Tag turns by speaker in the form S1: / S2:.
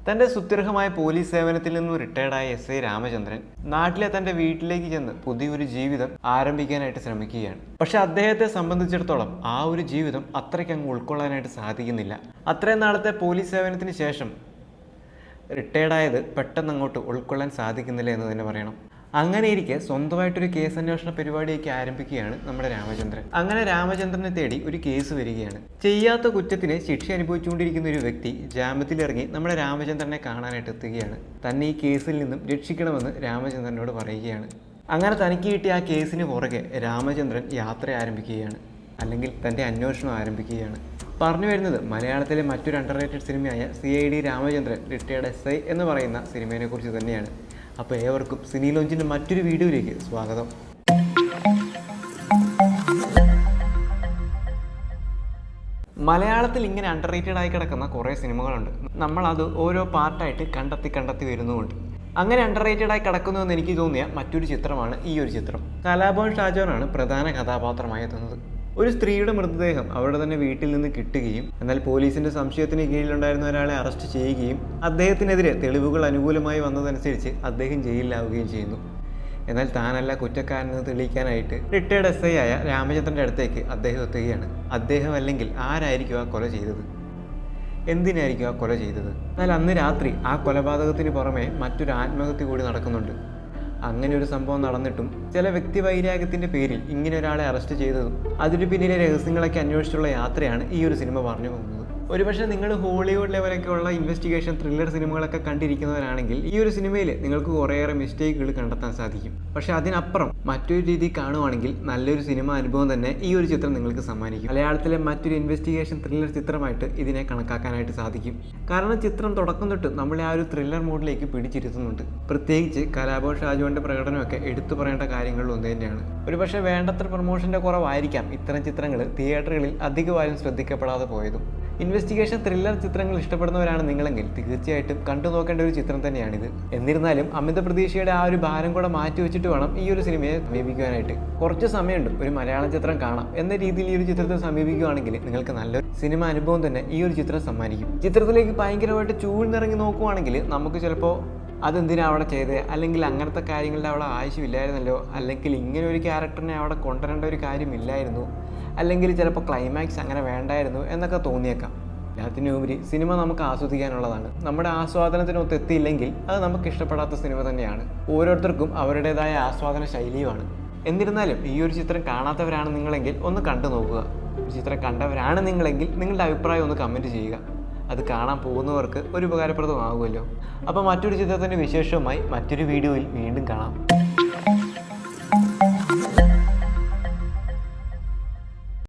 S1: തൻ്റെ സുദീർഘമായ പോലീസ് സേവനത്തിൽ നിന്നും റിട്ടയർഡായ എസ്.ഐ. രാമചന്ദ്രൻ നാട്ടിലെ തൻ്റെ വീട്ടിലേക്ക് ചെന്ന് പുതിയൊരു ജീവിതം ആരംഭിക്കാനായിട്ട് ശ്രമിക്കുകയാണ്. പക്ഷെ അദ്ദേഹത്തെ സംബന്ധിച്ചിടത്തോളം ആ ഒരു ജീവിതം അത്രയ്ക്കങ്ങ് ഉൾക്കൊള്ളാനായിട്ട് സാധിക്കുന്നില്ല. അത്രയും നാളത്തെ പോലീസ് സേവനത്തിന് ശേഷം റിട്ടയർഡായത് പെട്ടെന്ന് അങ്ങോട്ട് ഉൾക്കൊള്ളാൻ സാധിക്കുന്നില്ല എന്ന് തന്നെ പറയണം. അങ്ങനെ ഇരിക്കെ സ്വന്തമായിട്ടൊരു കേസ് അന്വേഷണ പരിപാടിയൊക്കെ ആരംഭിക്കുകയാണ് നമ്മുടെ രാമചന്ദ്രൻ. അങ്ങനെ രാമചന്ദ്രനെ തേടി ഒരു കേസ് വരികയാണ്. ചെയ്യാത്ത കുറ്റത്തിന് ശിക്ഷ അനുഭവിച്ചുകൊണ്ടിരിക്കുന്ന ഒരു വ്യക്തി ജാമ്യത്തിലിറങ്ങി നമ്മുടെ രാമചന്ദ്രനെ കാണാനായിട്ട് എത്തുകയാണ്. തന്നെ ഈ കേസിൽ നിന്നും രക്ഷിക്കണമെന്ന് രാമചന്ദ്രനോട് പറയുകയാണ്. അങ്ങനെ തനിക്ക് കിട്ടിയ ആ കേസിന് പുറകെ രാമചന്ദ്രൻ യാത്ര ആരംഭിക്കുകയാണ്, അല്ലെങ്കിൽ തൻ്റെ അന്വേഷണം ആരംഭിക്കുകയാണ്. പറഞ്ഞു വരുന്നത് മലയാളത്തിലെ മറ്റൊരു അണ്ടർറേറ്റഡ് സിനിമയായ CID രാമചന്ദ്രൻ റിട്ടയർഡ് SI എന്ന് പറയുന്ന സിനിമയെ കുറിച്ച് തന്നെയാണ്. അപ്പോൾ ഏവർക്കും സിനി ലോഞ്ചിൻ്റെ മറ്റൊരു വീഡിയോയിലേക്ക് സ്വാഗതം. മലയാളത്തിൽ ഇങ്ങനെ അണ്ടർറേറ്റഡ് ആയി കിടക്കുന്ന കുറേ സിനിമകളുണ്ട്. നമ്മളത് ഓരോ പാർട്ടായിട്ട് കണ്ടെത്തി വരുന്നുമുണ്ട്. അങ്ങനെ അണ്ടർറേറ്റഡ് ആയി കിടക്കുന്നു എന്ന് എനിക്ക് തോന്നിയ മറ്റൊരു ചിത്രമാണ് ഈ ഒരു ചിത്രം. കലാഭവൻ ഷാജോനാണ് പ്രധാന കഥാപാത്രമായി എത്തുന്നത്. ഒരു സ്ത്രീയുടെ മൃതദേഹം അവരുടെ തന്നെ വീട്ടിൽ നിന്ന് കിട്ടുകയും എന്നാൽ പോലീസിന്റെ സംശയത്തിന് കീഴിലുണ്ടായിരുന്ന ഒരാളെ അറസ്റ്റ് ചെയ്യുകയും അദ്ദേഹത്തിനെതിരെ തെളിവുകൾ അനുകൂലമായി വന്നതനുസരിച്ച് അദ്ദേഹം ജയിലിലാവുകയും ചെയ്യുന്നു. എന്നാൽ താനല്ല കുറ്റക്കാരനെന്ന് തെളിയിക്കാനായിട്ട് റിട്ടയർഡ് SI ആയ രാമചന്ദ്രൻ്റെ അടുത്തേക്ക് അദ്ദേഹം എത്തുകയാണ്. അദ്ദേഹം അല്ലെങ്കിൽ ആരായിരിക്കും ആ കൊല ചെയ്തത്, എന്തിനായിരിക്കും ആ കൊല ചെയ്തത്? എന്നാൽ അന്ന് രാത്രി ആ കൊലപാതകത്തിന് പുറമെ മറ്റൊരു ആത്മഹത്യ കൂടി നടക്കുന്നുണ്ട്. അങ്ങനെ ഒരു സംഭവം നടന്നിട്ടും ചില വ്യക്തിവൈരാഗ്യത്തിൻ്റെ പേരിൽ ഇങ്ങനെ ഒരാളെ അറസ്റ്റ് ചെയ്തതും അതിന് പിന്നിലെ രഹസ്യങ്ങളൊക്കെ അന്വേഷിച്ചുള്ള യാത്രയാണ് ഈ ഒരു സിനിമ പറഞ്ഞു പോകുന്നത്. ഒരുപക്ഷെ നിങ്ങൾ ഹോളിവുഡ് ലെവലൊക്കെ ഉള്ള ഇൻവെസ്റ്റിഗേഷൻ ത്രില്ലർ സിനിമകളൊക്കെ കണ്ടിരിക്കുന്നവരാണെങ്കിൽ ഈ ഒരു സിനിമയിൽ നിങ്ങൾക്ക് കുറേയേറെ മിസ്റ്റേക്കുകൾ കണ്ടെത്താൻ സാധിക്കും. പക്ഷെ അതിനപ്പുറം മറ്റൊരു രീതി കാണുവാണെങ്കിൽ നല്ലൊരു സിനിമ അനുഭവം തന്നെ ഈ ഒരു ചിത്രം നിങ്ങൾക്ക് സമ്മാനിക്കും. മലയാളത്തിലെ മറ്റൊരു ഇൻവെസ്റ്റിഗേഷൻ ത്രില്ലർ ചിത്രമായിട്ട് ഇതിനെ കണക്കാക്കാനായിട്ട് സാധിക്കും. കാരണം ചിത്രം തുടക്കം തൊട്ട് നമ്മളെ ആ ഒരു ത്രില്ലർ മോഡിലേക്ക് പിടിച്ചിരുത്തുന്നുണ്ട്. പ്രത്യേകിച്ച് കലാഭവൻ ഷാജോന്റെ പ്രകടനമൊക്കെ എടുത്തു പറയേണ്ട കാര്യങ്ങളിൽ ഒന്ന് തന്നെയാണ്. ഒരുപക്ഷെ വേണ്ടത്ര പ്രൊമോഷന്റെ കുറവായിരിക്കാം ഇത്തരം ചിത്രങ്ങൾ തിയേറ്ററുകളിൽ അധികമായും ശ്രദ്ധിക്കപ്പെടാതെ പോയതും. ഇൻവെസ്റ്റിഗേഷൻ ത്രില്ലർ ചിത്രങ്ങൾ ഇഷ്ടപ്പെടുന്നവരാണ് നിങ്ങളെങ്കിൽ തീർച്ചയായിട്ടും കണ്ടു നോക്കേണ്ട ഒരു ചിത്രം തന്നെയാണിത്. എന്നിരുന്നാലും അമിത പ്രതീക്ഷയുടെ ആ ഒരു ഭാരം കൂടെ മാറ്റി വെച്ചിട്ട് വേണം ഈ ഒരു സിനിമയെ സമീപിക്കാനായിട്ട്. കുറച്ച് സമയമുണ്ട് ഒരു മലയാളം ചിത്രം കാണാം എന്ന രീതിയിൽ ഈ ഒരു ചിത്രത്തെ സമീപിക്കുകയാണെങ്കിൽ നിങ്ങൾക്ക് നല്ലൊരു സിനിമ അനുഭവം തന്നെ ഈ ഒരു ചിത്രം സമ്മാനിക്കും. ചിത്രത്തിലേക്ക് ഭയങ്കരമായിട്ട് ചൂഴ്ന്നിറങ്ങി നോക്കുവാണെങ്കിൽ നമുക്ക് ചിലപ്പോൾ അതെന്തിനാണ് അവിടെ ചെയ്തത്, അല്ലെങ്കിൽ അങ്ങനത്തെ കാര്യങ്ങളുടെ അവിടെ ആവശ്യമില്ലായിരുന്നല്ലോ, അല്ലെങ്കിൽ ഇങ്ങനെ ഒരു ക്യാരക്ടറിനെ അവിടെ കൊണ്ടുവരേണ്ട ഒരു കാര്യമില്ലായിരുന്നു, അല്ലെങ്കിൽ ചിലപ്പോൾ ക്ലൈമാക്സ് അങ്ങനെ വേണ്ടായിരുന്നു എന്നൊക്കെ തോന്നിയേക്കാം. എല്ലാത്തിനുപരി സിനിമ നമുക്ക് ആസ്വദിക്കാനുള്ളതാണ്. നമ്മുടെ ആസ്വാദനത്തിനൊത്ത് എത്തിയില്ലെങ്കിൽ അത് നമുക്ക് ഇഷ്ടപ്പെടാത്ത സിനിമ തന്നെയാണ്. ഓരോരുത്തർക്കും അവരുടേതായ ആസ്വാദന ശൈലിയുമാണ്. എന്നിരുന്നാലും ഈ ഒരു ചിത്രം കാണാത്തവരാണ് നിങ്ങളെങ്കിൽ ഒന്ന് കണ്ടു നോക്കുക. ഒരു ചിത്രം കണ്ടവരാണ് നിങ്ങളെങ്കിൽ നിങ്ങളുടെ അഭിപ്രായം ഒന്ന് കമൻറ്റ് ചെയ്യുക. അത് കാണാൻ പോകുന്നവർക്ക് ഒരു ഉപകാരപ്രദമാകുമല്ലോ. അപ്പോൾ മറ്റൊരു ചിത്രത്തിൻ്റെ വിശേഷവുമായി മറ്റൊരു വീഡിയോയിൽ വീണ്ടും കാണാം.